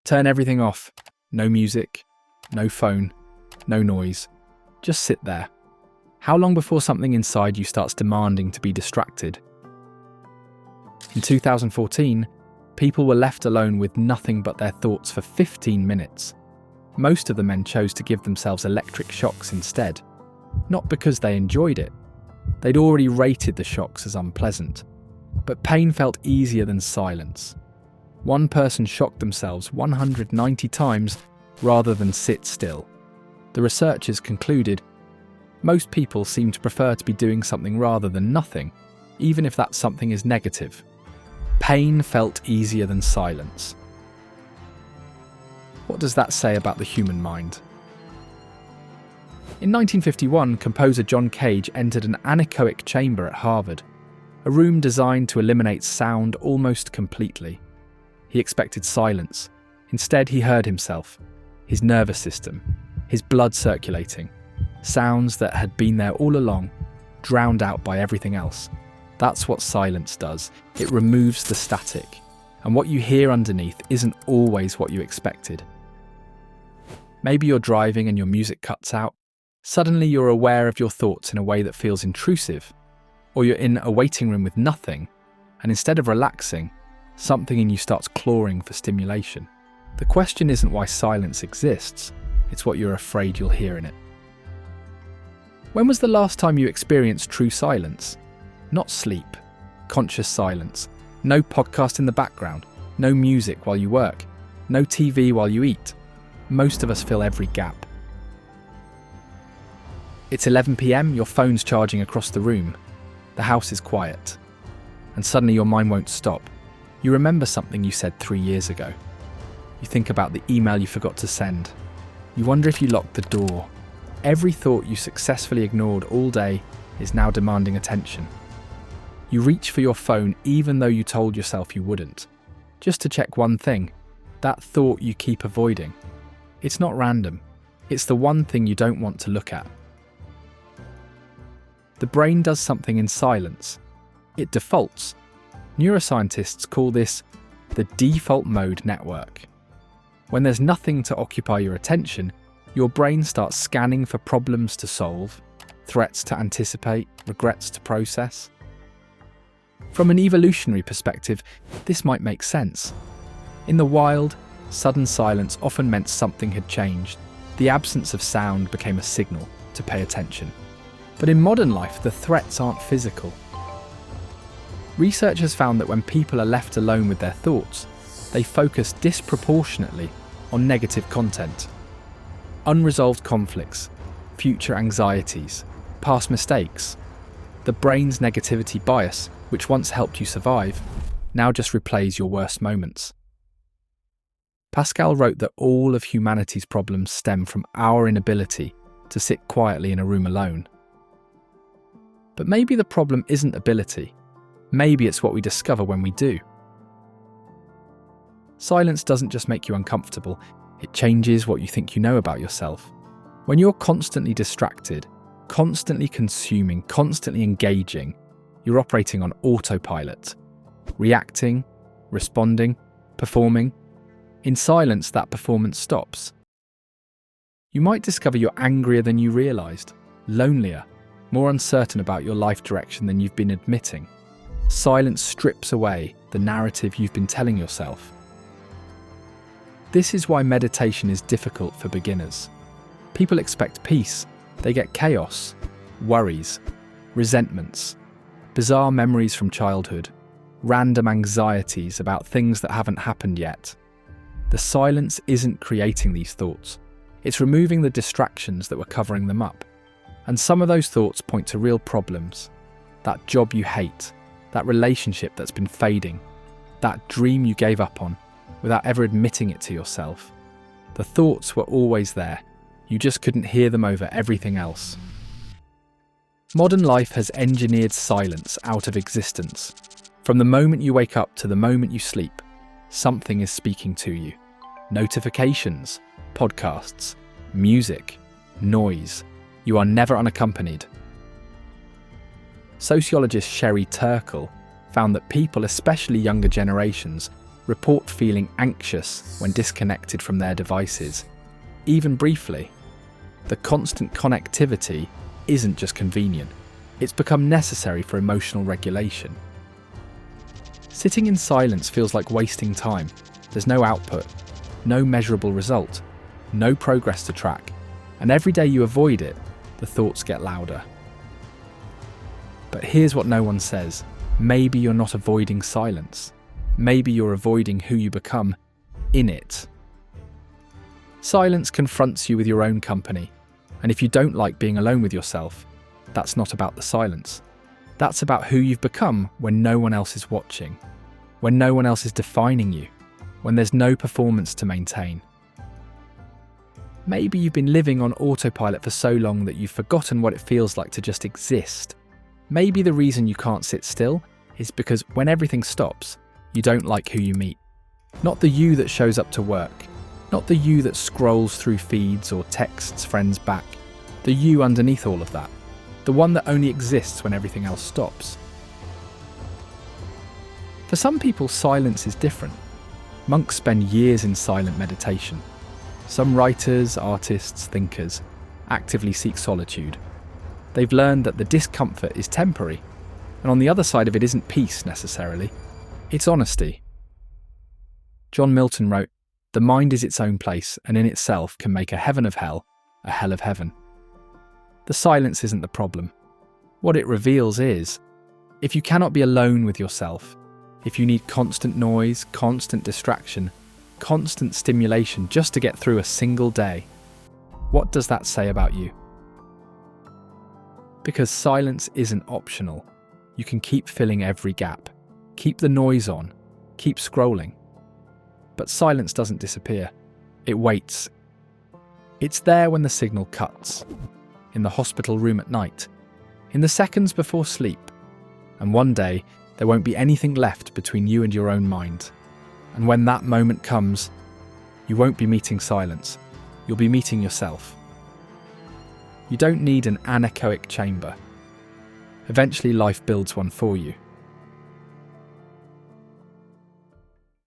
Turn everything off. No music, no phone, no noise. Just sit there. How long before something inside you starts demanding to be distracted? In 2014, people were left alone with nothing but their thoughts for 15 minutes. Most of the men chose to give themselves electric shocks instead. Not because they enjoyed it. They'd already rated the shocks as unpleasant. But pain felt easier than silence. One person shocked themselves 190 times rather than sit still. The researchers concluded, most people seem to prefer to be doing something rather than nothing, even if that something is negative. Pain felt easier than silence. What does that say about the human mind? In 1951, composer John Cage entered an anechoic chamber at Harvard, a room designed to eliminate sound almost completely. He expected silence. Instead, he heard himself, his nervous system, his blood circulating, sounds that had been there all along, drowned out by everything else. That's what silence does. It removes the static, and what you hear underneath isn't always what you expected. Maybe you're driving and your music cuts out. Suddenly you're aware of your thoughts in a way that feels intrusive. Or you're in a waiting room with nothing, and instead of relaxing, something in you starts clawing for stimulation. The question isn't why silence exists, it's what you're afraid you'll hear in it. When was the last time you experienced true silence? Not sleep, conscious silence. No podcast in the background, no music while you work, no TV while you eat. Most of us fill every gap. It's 11 p.m, your phone's charging across the room. The house is quiet. And suddenly your mind won't stop. You remember something you said 3 years ago. You think about the email you forgot to send. You wonder if you locked the door. Every thought you successfully ignored all day is now demanding attention. You reach for your phone even though you told yourself you wouldn't. Just to check one thing, that thought you keep avoiding. It's not random. It's the one thing you don't want to look at. The brain does something in silence. It defaults. Neuroscientists call this the default mode network. When there's nothing to occupy your attention, your brain starts scanning for problems to solve, threats to anticipate, regrets to process. From an evolutionary perspective, this might make sense. In the wild, sudden silence often meant something had changed. The absence of sound became a signal to pay attention. But in modern life, the threats aren't physical. Research has found that when people are left alone with their thoughts, they focus disproportionately on negative content. Unresolved conflicts, future anxieties, past mistakes. The brain's negativity bias, which once helped you survive, now just replays your worst moments. Pascal wrote that all of humanity's problems stem from our inability to sit quietly in a room alone. But maybe the problem isn't ability. Maybe it's what we discover when we do. Silence doesn't just make you uncomfortable, it changes what you think you know about yourself. When you're constantly distracted, constantly consuming, constantly engaging, you're operating on autopilot, reacting, responding, performing. In silence, that performance stops. You might discover you're angrier than you realised, lonelier, more uncertain about your life direction than you've been admitting. Silence strips away the narrative you've been telling yourself. This is why meditation is difficult for beginners. People expect peace. They get chaos, worries, resentments, bizarre memories from childhood, random anxieties about things that haven't happened yet. The silence isn't creating these thoughts. It's removing the distractions that were covering them up. And some of those thoughts point to real problems. That job you hate, that relationship that's been fading, that dream you gave up on without ever admitting it to yourself. The thoughts were always there. You just couldn't hear them over everything else. Modern life has engineered silence out of existence. From the moment you wake up to the moment you sleep, something is speaking to you. Notifications, podcasts, music, noise. You are never unaccompanied. Sociologist Sherry Turkle found that people, especially younger generations, report feeling anxious when disconnected from their devices, even briefly. The constant connectivity isn't just convenient, it's become necessary for emotional regulation. Sitting in silence feels like wasting time. There's no output, no measurable result, no progress to track, and every day you avoid it, the thoughts get louder. But here's what no one says. Maybe you're not avoiding silence. Maybe you're avoiding who you become in it. Silence confronts you with your own company, and if you don't like being alone with yourself, that's not about the silence. That's about who you've become when no one else is watching, when no one else is defining you, when there's no performance to maintain. Maybe you've been living on autopilot for so long that you've forgotten what it feels like to just exist. Maybe the reason you can't sit still is because when everything stops, you don't like who you meet. Not the you that shows up to work, not the you that scrolls through feeds or texts friends back, the you underneath all of that, the one that only exists when everything else stops. For some people, silence is different. Monks spend years in silent meditation. Some writers, artists, thinkers actively seek solitude. They've learned that the discomfort is temporary, and on the other side of it isn't peace necessarily, it's honesty. John Milton wrote, "The mind is its own place, and in itself can make a heaven of hell, a hell of heaven." The silence isn't the problem. What it reveals is, if you cannot be alone with yourself, if you need constant noise, constant distraction, constant stimulation just to get through a single day, what does that say about you? Because silence isn't optional. You can keep filling every gap, keep the noise on, keep scrolling. But silence doesn't disappear. It waits. It's there when the signal cuts, in the hospital room at night, in the seconds before sleep, and one day there won't be anything left between you and your own mind. And when that moment comes, you won't be meeting silence, you'll be meeting yourself. You don't need an anechoic chamber. Eventually life builds one for you.